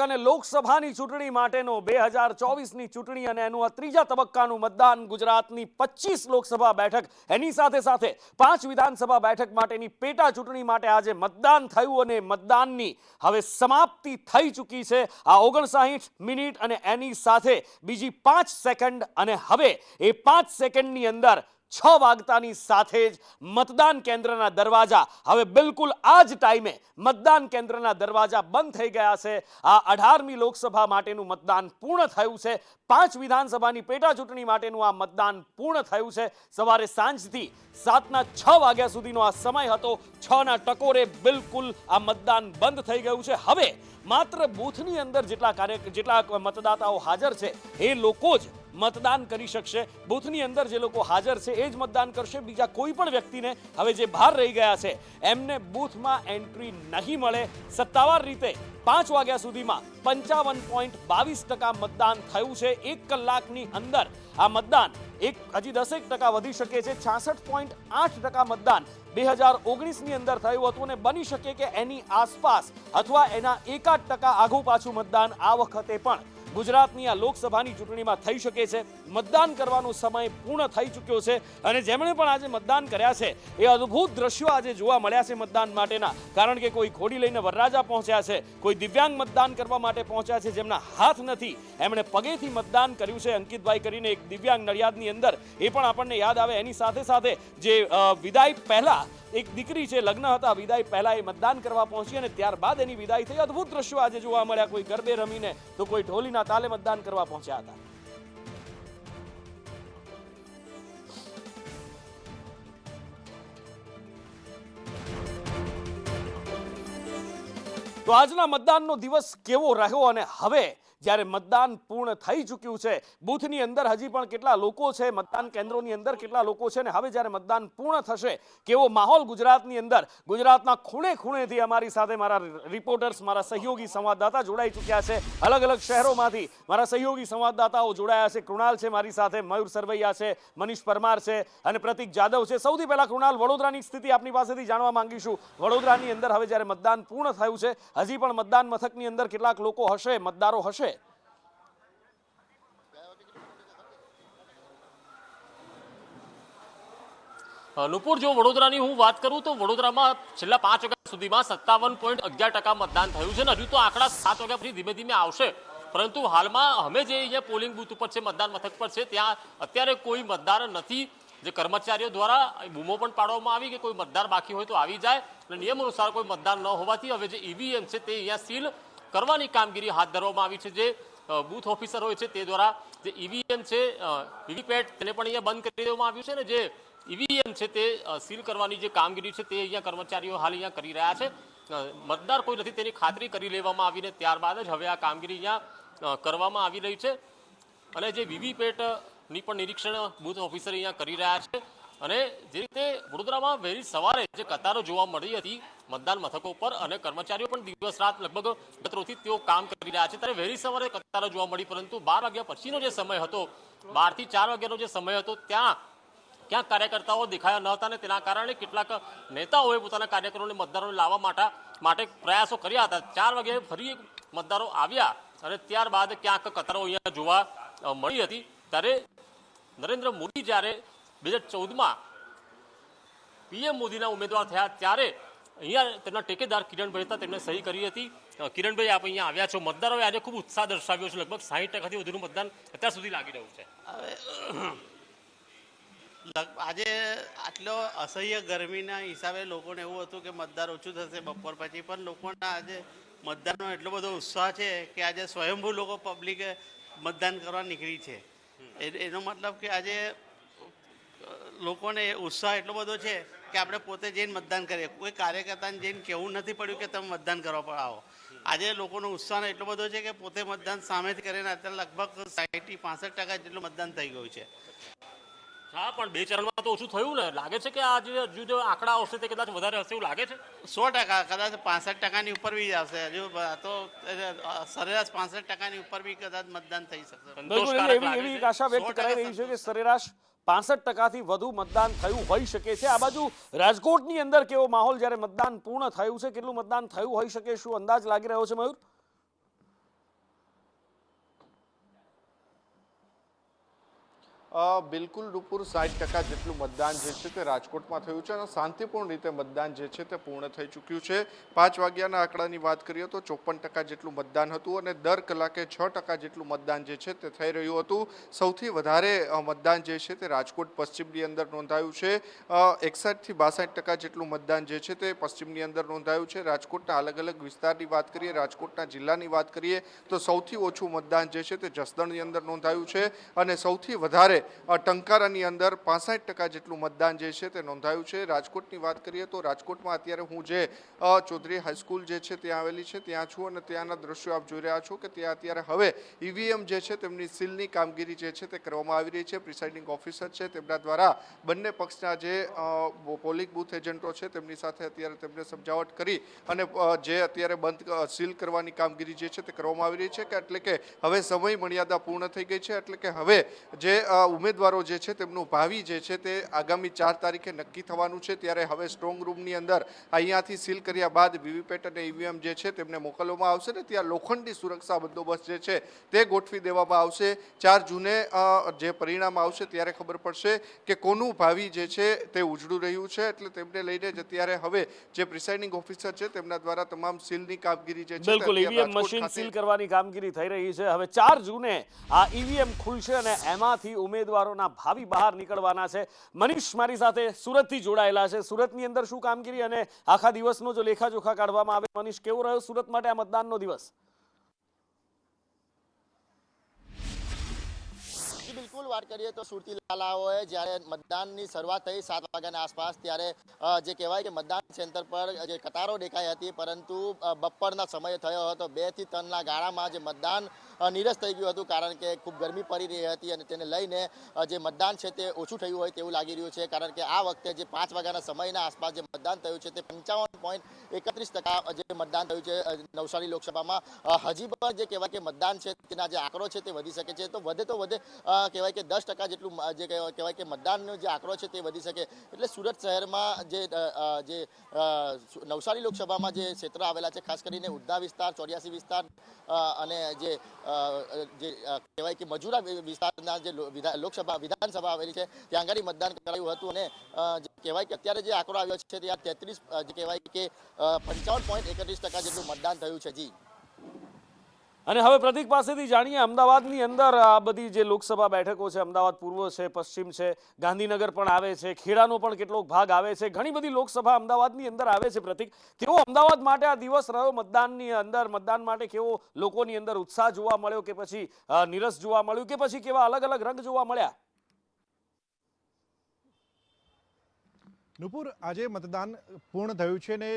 અને લોકસભાની ચૂંટણી માટેનો 2024ની ચૂંટણી અને એનું આ ત્રીજા તબક્કાનું મતદાન ગુજરાતની 25 લોકસભા બેઠક એની સાથે સાથે 5 વિધાનસભા બેઠક માટેની પેટા ચૂંટણી માટે આજે મતદાન થયું અને મતદાનની હવે સમાપ્તિ થઈ ચૂકી છે। આ 59 મિનિટ અને એની સાથે બીજી 5 સેકન્ડ અને હવે એ 5 સેકન્ડની અંદર 6 વાગતાની સાથે જ મતદાન કેન્દ્રના દરવાજા હવે બિલકુલ આ જ ટાઈમે મતદાન કેન્દ્રના દરવાજા બંધ થઈ ગયા છે। આ 18મી લોકસભા માટેનું મતદાન પૂર્ણ થયું છે। 5 વિધાનસભાની પેટા ચૂંટણી માટેનું આ મતદાન પૂર્ણ થયું છે। સવારે સાંજથી 7ના 6 વાગ્યા સુધીનો આ સમય હતો। 6ના ટકોરે બિલકુલ આ મતદાન બંધ થઈ ગયું છે। હવે માત્ર બૂથની અંદર જેટલા મતદાતાઓ હાજર છે એ લોકો જ મતદાન કરી શકશે। બૂથની અંદર જે લોકો હાજર છે એ જ મતદાન કરશે। બીજા કોઈ પણ વ્યક્તિને હવે જે બહાર રહી ગયા છે એમને બૂથમાં એન્ટ્રી નહીં મળે। સત્તાવાર રીતે 5 વાગ્યા સુધીમાં 55.22% મતદાન થયું છે। 1 કલાકની અંદર આ મતદાન હજી 10% વધી શકે છે। 66.8% મતદાન 2019ની અંદર થયું હતું અને બની શકે કે એની આસપાસ અથવા એના 1% આગું પાછું મતદાન આ વખતે પણ ગુજરાતની આ લોકસભાની ચૂંટણીમાં થઈ શકે છે। મતદાન કરવાનો સમય પૂર્ણ થઈ ચૂક્યો છે અને જેમણે પણ આજે મતદાન કર્યા છે એ અદ્ભુત દ્રશ્યો આજે જોવા મળ્યા છે મતદાન માટેના। કારણ કે કોઈ ઘોડી લઈને વરરાજા પહોંચ્યા છે, કોઈ દિવ્યાંગ મતદાન કરવા માટે પહોંચ્યા છે, જેમના હાથ નથી એમણે પગેથી મતદાન કર્યું છે। અંકિતભાઈ કરીને એક દિવ્યાંગ નડિયાદની અંદર એ પણ આપણને યાદ આવે। એની સાથે સાથે જે વિદાય પહેલા એક દીકરી છે, લગ્ન હતા, વિદાય પહેલા એ મતદાન કરવા પહોંચી અને ત્યારબાદ એની વિદાય થઈ। અદ્ભુત દ્રશ્યો આજે જોવા મળ્યા। કોઈ ગરબે રમીને તો કોઈ ઢોલીના તાલે મતદાન કરવા પહોંચ્યા હતા। તો આજના મતદાનનો દિવસ કેવો રહ્યો અને હવે જ્યારે મતદાન પૂર્ણ થઈ ચૂક્યું છે, બૂથની અંદર હજી પણ કેટલા લોકો છે, મતદાન કેન્દ્રોની અંદર કેટલા લોકો છે અને હવે જ્યારે મતદાન પૂર્ણ થશે કેવો માહોલ ગુજરાતની અંદર, ગુજરાતના ખૂણે ખૂણેથી અમારી સાથે મારા રિપોર્ટર્સ, મારા સહયોગી સંવાદદાતા જોડાઈ ચૂક્યા છે। અલગ અલગ શહેરોમાંથી મારા સહયોગી સંવાદદાતાઓ જોડાયા છે। કૃણાલ છે મારી સાથે, મયુર સરવૈયા છે, મનીષ પરમાર છે અને પ્રતિક જાદવ છે। સૌથી પહેલા કૃણાલ, વડોદરાની સ્થિતિ આપની પાસેથી જાણવા માંગીશું। વડોદરાની અંદર હવે જ્યારે મતદાન પૂર્ણ થયું છે, હજી પણ મતદાન મથકની અંદર કેટલાક લોકો હશે, મતદારો હશે? નુપુર, જો વડોદરાની હું વાત કરું તો વડોદરામાં છેલ્લા 5 વાગ્યા સુધીમાં 57.11% મતદાન થયું છે ને હજુ તો આંકડા 7 વાગ્યા પછી ધીમે ધીમે આવશે। પરંતુ હાલમાં અમે જે અહીંયા પોલિંગ બૂથ ઉપર છે, મતદાન મથક પર છે, ત્યાં અત્યારે કોઈ મતદાર નથી। જે કર્મચારીઓ દ્વારા બૂમો પણ પાડવામાં આવી કે કોઈ મતદાર બાકી હોય તો આવી જાય અને નિયમ અનુસાર કોઈ મતદાર ન હોવાથી હવે જે ઈવીએમ છે તે અહીંયા સીલ કરવાની કામગીરી હાથ ધરવામાં આવી છે। જે બૂથ ઓફિસર હોય છે તે દ્વારા જે ઈવીએમ છે, વીવીપેટ, તેને પણ અહીંયા બંધ કરી દેવામાં આવ્યું છે ને જે ઈવીએમ છે તે સીલ કરવાની જે કામગીરી છે તે અહીંયા કર્મચારીઓ હાલ અહીંયા કરી રહ્યા છે। મતદાર કોઈ નથી તેની ખાતરી કરી લેવામાં આવીને ત્યારબાદ જ હવે આ કામગીરી અહીંયા કરવામાં આવી રહી છે અને જે વીવીપેટની પણ નિરીક્ષણ બૂથ ઓફિસર અહીંયા કરી રહ્યા છે। અને જે રીતે વડોદરામાં વહેલી સવારે જે કતારો જોવા મળી હતી મતદાન મથકો પર અને કર્મચારીઓ પણ દિવસ રાત લગભગ ગતરોથી તેઓ કામ કરી રહ્યા છે, ત્યારે વહેલી સવારે કતારો જોવા મળી। પરંતુ 12 વાગ્યા પછીનો જે સમય હતો, 12 થી 4 વાગ્યાનો જે સમય હતો, ત્યાં ક્યાંક કાર્યકર્તાઓ દેખાયા ન હતા અને તેના કારણે કેટલાક નેતાઓએ પોતાના કાર્યકરોને મતદારોને લાવવા માટે પ્રયાસો કર્યા હતા। 4 વાગ્યે ફરી મતદારો આવ્યા અને ત્યારબાદ ક્યાંક કતારો અહીંયા જોવા મળી હતી। ત્યારે નરેન્દ્ર મોદી જ્યારે 2014માં પીએમ મોદીના ઉમેદવાર થયા ત્યારે અહીંયા તેમના ટેકેદાર કિરણભાઈ હતા, તેમણે સહી કરી હતી। કિરણભાઈ, આપ અહીંયા આવ્યા છો, મતદારોએ આજે ખૂબ ઉત્સાહ દર્શાવ્યો છે, લગભગ 60%થી વધુનું મતદાન અત્યાર સુધી લાગી રહ્યું છે। આજે આટલો અસહ્ય ગરમીના હિસાબે લોકોને એવું હતું કે મતદાર ઓછું થશે બપોર પછી, પણ લોકોના આજે મતદાનનો એટલો બધો ઉત્સાહ છે કે આજે સ્વયંભૂ લોકો પબ્લિકે મતદાન કરવા નીકળી છે। એનો મતલબ કે આજે લોકોને ઉત્સાહ એટલો બધો છે કે આપણે પોતે જઈને મતદાન કરીએ, કોઈ કાર્યકર્તાને જઈને કહેવું નથી પડ્યું કે તમે મતદાન કરવા પર આવો। આજે લોકોનો ઉત્સાહ એટલો બધો છે કે પોતે મતદાન સામેથી કરીને અત્યારે લગભગ 60-65% જેટલું મતદાન થઈ ગયું છે। હા, પણ 2 ચરણમાં તો ઓછું થયું ને? લાગે છે કે આ જે આંકડા આવશે તે કદાચ વધારે હશે એવું લાગે છે? 100%, કદાચ 65%ની ઉપર બી આવશે। હજુ તો સરેરાશ 65%ની ઉપર બી કદાચ મતદાન થઈ શકશે। એવી આશા વ્યક્ત કરાઈ રહી છે કે સરેરાશ 65%થી વધુ મતદાન થયું હોઈ શકે છે। આ બાજુ રાજકોટની અંદર કેવો માહોલ જ્યારે મતદાન પૂર્ણ થયું છે, કેટલું મતદાન થયું હોઈ શકે, શું અંદાજ લાગી રહ્યો છે મયુર? બિલકુલ નુપુર 60% જેટલું મતદાન જે છે તે રાજકોટમાં થયું છે અને શાંતિપૂર્ણ રીતે મતદાન જે છે તે પૂર્ણ થઈ ચૂક્યું છે. 5 વાગ્યાના આંકડાની વાત કરીએ તો 54% જેટલું મતદાન હતું અને દર કલાકે 6% જેટલું મતદાન જે છે તે થઈ રહ્યું હતું. સૌથી વધારે મતદાન જે છે તે રાજકોટ પશ્ચિમની અંદર નોંધાયું છે. 61 થી 62% જેટલું મતદાન જે છે તે પશ્ચિમની અંદર નોંધાયું છે. રાજકોટના અલગ અલગ વિસ્તારની વાત કરીએ, રાજકોટના જિલ્લાની વાત કરીએ તો સૌથી ઓછું મતદાન જે છે તે જસદણની અંદર નોંધાયું છે અને સૌથી વધારે ટંકારાની અંદર 65% જેટલું મતદાન જે છે તે નોંધાયું છે. રાજકોટની વાત કરીએ તો રાજકોટમાં અત્યારે હું જે ચૌધરી હાઈસ્કૂલ જે છે ત્યાં આવેલી છે ત્યાં છું અને ત્યાંના દ્રશ્યો આપ જોઈ રહ્યા છો કે ત્યાં અત્યારે હવે ઈવીએમ જે છે તેમની સીલની કામગીરી જે છે તે કરવામાં આવી રહી છે. પ્રિસાઇડિંગ ઓફિસર છે તેમના દ્વારા બંને પક્ષના જે પોલિંગ બૂથ એજન્ટો છે તેમની સાથે અત્યારે તેમને સમજાવટ કરી અને જે અત્યારે બંધ સીલ કરવાની કામગીરી જે છે તે કરવામાં આવી રહી છે કે એટલે કે હવે સમય મર્યાદા પૂર્ણ થઈ ગઈ છે એટલે કે હવે જે ઉમેદવારો જે છે તેમનું ભાવિ જે છે તે આગામી 4 તારીખે નક્કી થવાનું છે. ત્યારે હવે સ્ટ્રોંગ રૂમની અંદર અહીંયાથી સીલ કર્યા બાદ વીવીપેટ અને ઈવીએમ જે છે તેમને મોકલવામાં આવશે ને ત્યાં લોખંડી સુરક્ષા બંદોબસ્ત જે છે તે ગોઠવી દેવામાં આવશે. 4 જૂને જે પરિણામ આવશે ત્યારે ખબર પડશે કે કોનું ભાવિ જે છે તે ઉજળું રહ્યું છે એટલે તેમને લઈને જ અત્યારે હવે જે પ્રિસાઇડિંગ ઓફિસર છે તેમના દ્વારા તમામ સીલની કામગીરી જે છે બિલકુલ ઈવીએમ મશીન સીલ કરવાની કામગીરી થઈ રહી છે. હવે 4 જૂને આ ઈવીએમ ખુલશે અને એમાંથી ઉમેદવારોના ભાવિ બહાર નીકળવાના છે. મનીષ મારી સાથે સુરતથી જોડાયેલા છે. સુરતની અંદર શું કામગીરી અને આખા દિવસનો જો લેખાજોખા કાઢવામાં આવે, મનીષ, કેવો રહ્યો સુરત માટે આ મતદાનનો દિવસ? બિલકુલ વાત કરીએ તો સુરતી લાલાઓએ જ્યારે મતદાનની શરૂઆત થઈ 7 વાગ્યાના આસપાસ ત્યારે જે કહેવાય કે મતદાન સેન્ટર પર જે કતારો દેખાઈ હતી, પરંતુ બપોરના સમય થયો હતો 2 થી 3ના ગાળામાં જે મતદાન નીરસ થઈ ગયું હતું કારણ કે ખૂબ ગરમી પડી રહી હતી અને તેને લઈને જે મતદાન છે તે ઓછું થયું હોય તેવું લાગી રહ્યું છે. કારણ કે આ વખતે જે 5 વાગ્યાના સમયના આસપાસ જે મતદાન થયું છે તે 55.31% જે મતદાન થયું છે નવસારી લોકસભામાં. હજી પણ જે કહેવાય કે મતદાન છે તેના જે આંકડો છે તે વધી શકે છે, તો વધે કહેવાય કે 10% જેટલું જે કહેવાય કે મતદાનનો જે આંકડો છે તે વધી શકે. એટલે સુરત શહેરમાં જે નવસારી લોકસભામાં જે ક્ષેત્ર આવેલા છે, ખાસ કરીને ઉધના વિસ્તાર, 84 વિસ્તાર અને જે કહેવાય કે મજૂરા વિસ્તારના જે વિધાનસભા આવેલી છે ત્યાં આગળ મતદાન કરાયું હતું અને જે કહેવાય કે અત્યારે જે આંકડો આવ્યો છે ત્યાં 33 જે કહેવાય કે 55.31% જેટલું મતદાન થયું છે. જી. અને હવે પ્રતીક પાસેથી જાણીએ, અમદાવાદની અંદર આ બધી જે લોકસભા બેઠકો છે, અમદાવાદ પૂર્વ છે, પશ્ચિમ છે, ગાંધીનગર પણ આવે છે, ખેડાનો પણ કેટલોક ભાગ આવે છે, ઘણી બધી લોકસભા અમદાવાદની અંદર આવે છે. પ્રતીક, કેવો અમદાવાદ માટે આ દિવસ રહ્યો? મતદાનની અંદર મતદાન માટે કેવો લોકોની અંદર ઉત્સાહ જોવા મળ્યો કે પછી નીરસ જોવા મળ્યું કે પછી કેવા અલગ અલગ રંગ જોવા મળ્યા? નુપુર, આજે મતદાન પૂર્ણ થયું છે ને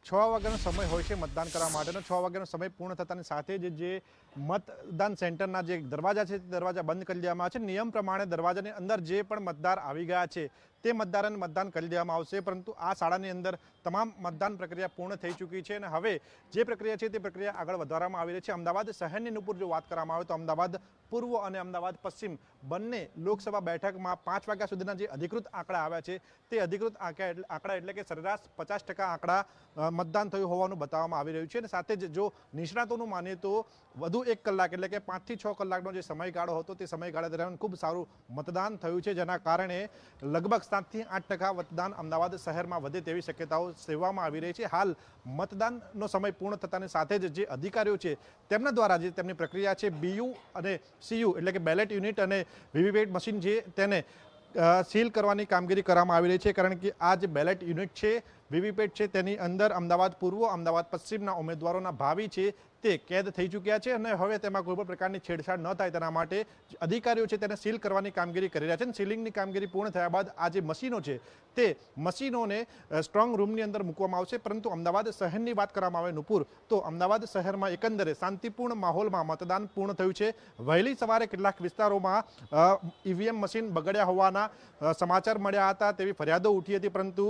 6 વાગ્યાનો સમય હોય છે મતદાન કરવા માટેનો. 6 વાગ્યાનો સમય પૂર્ણ થતાની સાથે જ જે મતદાન સેન્ટરના જે દરવાજા છે તે દરવાજા બંધ કરી દેવામાં આવે છે. નિયમ પ્રમાણે દરવાજાની અંદર જે પણ મતદાર આવી ગયા છે તે મતદારોને મતદાન કરી દેવામાં આવશે, પરંતુ આ શાળાની અંદર તમામ મતદાન પ્રક્રિયા પૂર્ણ થઈ ચૂકી છે અને હવે જે પ્રક્રિયા છે તે પ્રક્રિયા આગળ વધારવામાં આવી રહી છે. અમદાવાદ શહેરની નુપુર જો વાત કરવામાં આવે તો અમદાવાદ પૂર્વ અને અમદાવાદ પશ્ચિમ બંને લોકસભા બેઠકમાં 5 વાગ્યા સુધીના જે અધિકૃત આંકડા આવ્યા છે તે અધિકૃત આંકડા એટલે કે સરેરાશ 50% આંકડા મતદાન થયું હોવાનું બતાવવામાં આવી રહ્યું છે. અને સાથે જ જો નિષ્ણાતોનું માનીએ તો વધુ 1 કલાક એટલે કે 5 થી 6 કલાકનો જે સમયગાળો હતો તે સમયગાળા દરમિયાન ખૂબ સારું મતદાન થયું છે, જેના કારણે લગભગ 7 થી 8% મતદાન અમદાવાદ શહેરમાં વધે તેવી શક્યતાઓ સેવવામાં આવી રહી છે. હાલ મતદાનનો સમય પૂર્ણ થતાની સાથે જ જે અધિકારીઓ છે તેમના દ્વારા જે તેમની પ્રક્રિયા છે બીયુ અને સીયુ એટલે કે બેલેટ યુનિટ અને વીવીપેટ મશીન છે તેને સીલ કરવાની કામગીરી કરવામાં આવી રહી છે. કારણ કે આ જે બેલેટ યુનિટ છે, વીવીપેટ છે, તેની અંદર અમદાવાદ પૂર્વ, અમદાવાદ પશ્ચિમના ઉમેદવારોના ભાવિ છે તે કેદ થઈ ચૂક્યા છે અને હવે તેમાં કોઈ પણ પ્રકારની છેડછાડ ન થાય તેના માટે અધિકારીઓ છે તેને સીલ કરવાની કામગીરી કરી રહ્યા છે. સીલિંગની કામગીરી પૂર્ણ થયા બાદ આ જે મશીનો છે તે મશીનોને સ્ટ્રોંગ રૂમની અંદર મૂકવામાં આવશે. પરંતુ અમદાવાદ શહેરની વાત કરવામાં આવે નુપુર, તો અમદાવાદ શહેરમાં એકંદરે શાંતિપૂર્ણ માહોલમાં મતદાન પૂર્ણ થયું છે. વહેલી સવારે કેટલાક વિસ્તારોમાં ઈવીએમ મશીન બગડ્યા હોવાના સમાચાર મળ્યા હતા, તેવી ફરિયાદો ઉઠી હતી, પરંતુ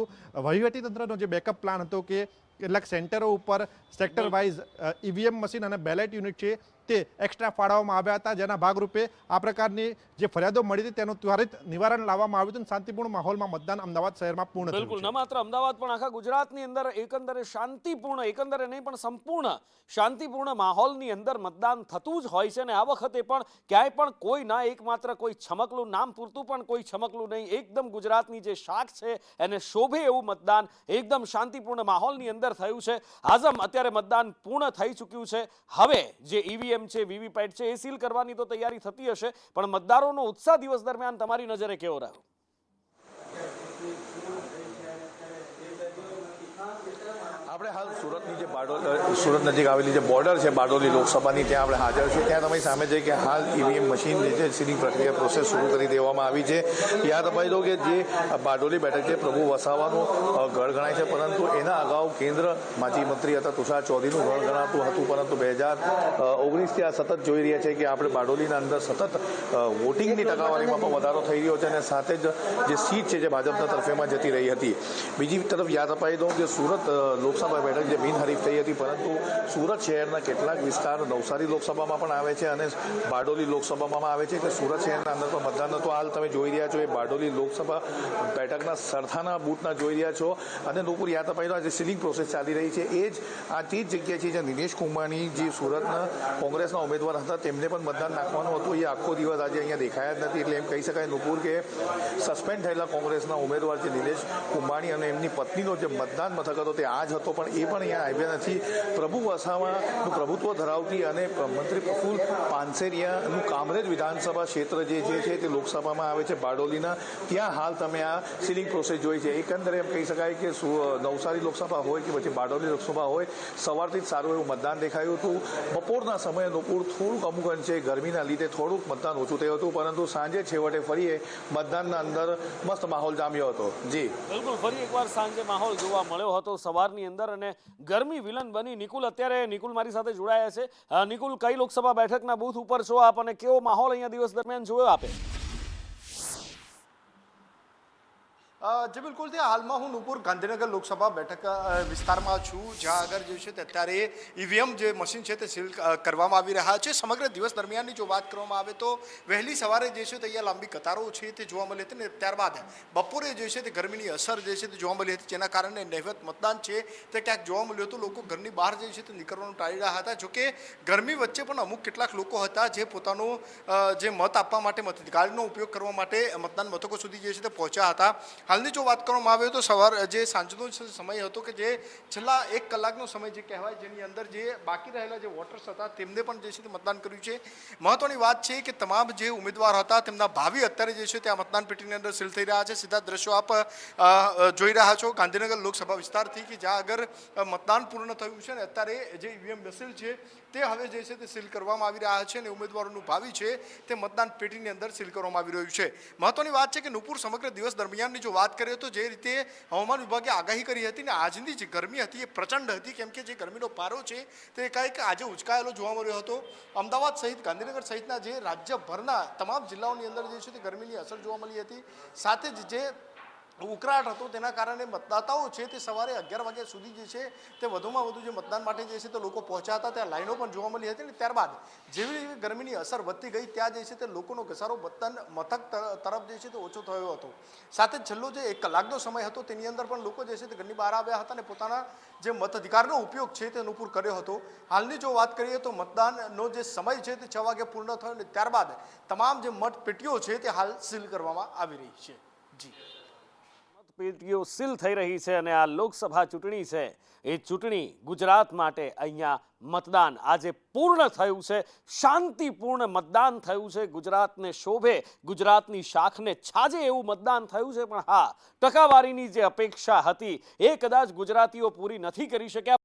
વહીવટીતંત્રનો જે બેકઅપ પ્લાન હતો કે કેટલાક સેન્ટરો ઉપર સેક્ટર વાઇઝ ઈવીએમ મશીન અને બેલેટ યુનિટ છે તે એક્સ્ટ્રા ફાળવવામાં આવ્યા હતા, જેના ભાગરૂપે આ પ્રકારની જે ફરિયાદો મળી હતી તેનું ત્વરિત નિવારણ લાવવામાં આવ્યું હતું અને શાંતિપૂર્ણ માહોલમાં મતદાન અમદાવાદ શહેરમાં પૂર્ણ થયું બિલકુલ, છે. ન માત્ર અમદાવાદ પણ આખા ગુજરાતની અંદર એકંદરે શાંતિપૂર્ણ, એકંદરે નહીં પણ સંપૂર્ણ શાંતિપૂર્ણ માહોલની અંદર મતદાન થતું જ હોય છે. અને આ વખતે પણ ક્યાંય પણ કોઈ ના એકમાત્ર કોઈ છમકલું નામ પૂરતું પણ કોઈ છમકલું નહીં, એકદમ ગુજરાતની જે શાખ છે એને શોભે એવું મતદાન એકદમ શાંતિપૂર્ણ માહોલની અંદર થયું છે. આઝમ અત્યારે મતદાન પૂર્ણ થઈ ચૂક્યું છે. હવે જે ઈવીએમ છે, વીવીપેટ છે એ સીલ કરવાની તો તૈયારી થતી હશે, પણ મતદારોનો ઉત્સાહ દિવસ દરમિયાન તમારી નજરે કેવો રહ્યો? આપણે હાલ સુરતની જે સુરત નજીક આવેલી જે બોર્ડર છે બારડોલી લોકસભાની, ત્યાં આપણે હાજર છે. ત્યાં તમારી સામે છે કે હાલ ઈવીએમ મશીન જે છે સીલિંગ પ્રક્રિયા પ્રોસેસ શરૂ કરી દેવામાં આવી છે. યાદ અપાઈ દો કે જે બારડોલી બેઠક છે પ્રભુ વસાવાનું ગઢ ગણાય છે, પરંતુ એના અગાઉ કેન્દ્ર માજી મંત્રી હતા તુષાર ચૌધરીનું ગઢ ગણાતું હતું. પરંતુ 2019થી આ સતત જોઈ રહ્યા છે કે આપણે બારડોલીના અંદર સતત વોટિંગની ટકાવારીમાં પણ વધારો થઈ રહ્યો છે અને સાથે જ જે સીટ છે જે ભાજપના તરફેમાં જતી રહી હતી. બીજી તરફ યાદ અપાઈ દો કે સુરત લોકસભા બેઠક જે બિનહરીફ થઈ હતી, પરંતુ સુરત શહેરના કેટલાક વિસ્તાર નવસારી લોકસભામાં પણ આવે છે અને બારડોલી લોકસભામાં આવે છે. કે સુરત શહેરના અંદર પણ મતદાન હતું. હાલ તમે જોઈ રહ્યા છો એ બારડોલી લોકસભા બેઠકના સરથાના બૂથના જોઈ રહ્યા છો. અને નુપુર યાદ અપાઈ દો જે સીલિંગ પ્રોસેસ ચાલી રહી છે એ જ આ તે જ જગ્યા છે જ્યાં નિલેશ કુંભાણી જે સુરતના કોંગ્રેસના ઉમેદવાર હતા તેમને પણ મતદાન નાખવાનું હતું. એ આખો દિવસ આજે અહીંયા દેખાયા જ નથી. એટલે એમ કહી શકાય નુપુર કે સસ્પેન્ડ થયેલા કોંગ્રેસના ઉમેદવાર છે નિલેશ કુંભાણી અને એમની પત્નીનો જે મતદાન મથક હતો તે આ જ હતો, પણ એ પણ અહીંયા આવ્યા નથી. પ્રભુ વસાવાનું પ્રભુત્વ ધરાવતી અને મંત્રી પ્રફુલ્લ પાનસેરિયાનું કામરેજ વિધાનસભા ક્ષેત્ર જે છે તે લોકસભામાં આવે છે બારડોલીના, ત્યાં હાલ તમે આ સીલિંગ પ્રોસેસ જોઈ છે. એકંદરે એમ કહી શકાય કે નવસારી લોકસભા હોય કે પછી બારડોલી લોકસભા હોય, સવારથી જ સારું એવું મતદાન દેખાયું હતું. બપોરના સમયે નુપુર થોડુંક અમુક અંશે ગરમીના લીધે થોડુંક મતદાન ઓછું થયું હતું, પરંતુ સાંજે છેવટે ફરીએ મતદાનના અંદર મસ્ત માહોલ જામ્યો હતો. જી બિલકુલ, ફરી એકવાર સાંજે માહોલ જોવા મળ્યો હતો સવારની અંદર અને ગરમી વિલન બની. નિકુલ મારી સાથે જોડાયા છે. નિકુલ, કઈ લોકસભા બેઠકના બૂથ ઉપર છો આપ અને કેવો માહોલ અહીંયા દિવસ દરમિયાન જોયો આપે? જે બિલકુલ તે હાલમાં હું નુપુર ગાંધીનગર લોકસભા બેઠક વિસ્તારમાં છું, જ્યાં આગળ જે છે તે અત્યારે ઈવીએમ જે મશીન છે તે સીલ કરવામાં આવી રહ્યા છે. સમગ્ર દિવસ દરમિયાનની જો વાત કરવામાં આવે તો વહેલી સવારે જે છે તે અહીંયા લાંબી કતારો છે તે જોવા મળી હતી ને ત્યારબાદ બપોરે જે છે તે ગરમીની અસર જે છે તે જોવા મળી હતી, જેના કારણે નહિવત મતદાન છે તે ક્યાંક જોવા મળ્યું હતું. લોકો ઘરની બહાર જે છે તે નીકળવાનું ટાળી રહ્યા હતા. જોકે ગરમી વચ્ચે પણ અમુક કેટલાક લોકો હતા જે પોતાનો જે મત આપવા માટે મતાધિકારનો ઉપયોગ કરવા માટે મતદાન મથકો સુધી જે છે તે પહોંચ્યા હતા. હાલની જો વાત કરવામાં આવે તો જે સાંજનો સમય હતો કે જે છેલ્લા 1 કલાકનો સમય જે કહેવાય, જેની અંદર જે બાકી રહેલા જે વોટર્સ હતા તેમને પણ જે છે તે મતદાન કર્યું છે. મહત્વની વાત છે કે તમામ જે ઉમેદવાર હતા તેમના ભાવિ અત્યારે જે છે તે આ મતદાન પેટીની અંદર સીલ થઈ રહ્યા છે. સીધા દ્રશ્યો આપ જોઈ રહ્યા છો ગાંધીનગર લોકસભા વિસ્તારથી કે જ્યાં આગળ મતદાન પૂર્ણ થયું છે અને અત્યારે જે ઈવીએમ મશીન છે તે હવે જે છે તે સીલ કરવામાં આવી રહ્યા છે અને ઉમેદવારોનું ભાવિ છે તે મતદાન પેટીની અંદર સીલ કરવામાં આવી રહ્યું છે. મહત્વની વાત છે કે નુપુર સમગ્ર દિવસ દરમિયાનની જો વાત કરીએ તો જે રીતે હવામાન વિભાગે આગાહી કરી હતી ને આજની જે ગરમી હતી એ પ્રચંડ હતી, કેમ કે જે ગરમીનો પારો છે તે કંઈક આજે ઉચકાયેલો જોવા મળ્યો હતો. અમદાવાદ સહિત ગાંધીનગર સહિતના જે રાજ્યભરના તમામ જિલ્લાઓની અંદર જે છે તે ગરમીની અસર જોવા મળી હતી. સાથે જ જે ઉકળાટ હતો તેના કારણે મતદાતાઓ છે તે સવારે 11 વાગ્યા સુધી જે છે તે વધુમાં વધુ જે મતદાન માટે જે છે તે લોકો પહોંચ્યા હતા. ત્યાં લાઈનો પણ જોવા મળી હતી અને ત્યારબાદ જેવી ગરમીની અસર વધતી ગઈ ત્યાં જે છે તે લોકોનો ઘસારો મતદાન મથક તરફ જે છે તે ઓછો થયો હતો. સાથે છેલ્લો જે 1 કલાકનો સમય હતો તેની અંદર પણ લોકો જે છે તે ઘરની બહાર આવ્યા હતા અને પોતાના જે મતાધિકારનો ઉપયોગ છે તે નુપુર કર્યો હતો. હાલની જો વાત કરીએ તો મતદાનનો જે સમય છે તે 6 વાગે પૂર્ણ થયો અને ત્યારબાદ તમામ જે મત પેટીઓ છે તે હાલ સીલ કરવામાં આવી રહી છે. જી, પેટીઓ સીલ થઈ રહી છે અને આ લોકસભા ચૂંટણી છે એ ચૂંટણી ગુજરાત માટે અહીંયા મતદાન આજે પૂર્ણ થયું છે. શાંતિપૂર્ણ મતદાન થયું છે. ગુજરાતને શોભે, ગુજરાતની શાખને છાજે એવું મતદાન થયું છે. પણ હા, ટકાવારીની જે અપેક્ષા હતી એ કદાચ ગુજરાતીઓ પૂરી નથી કરી શક્યા.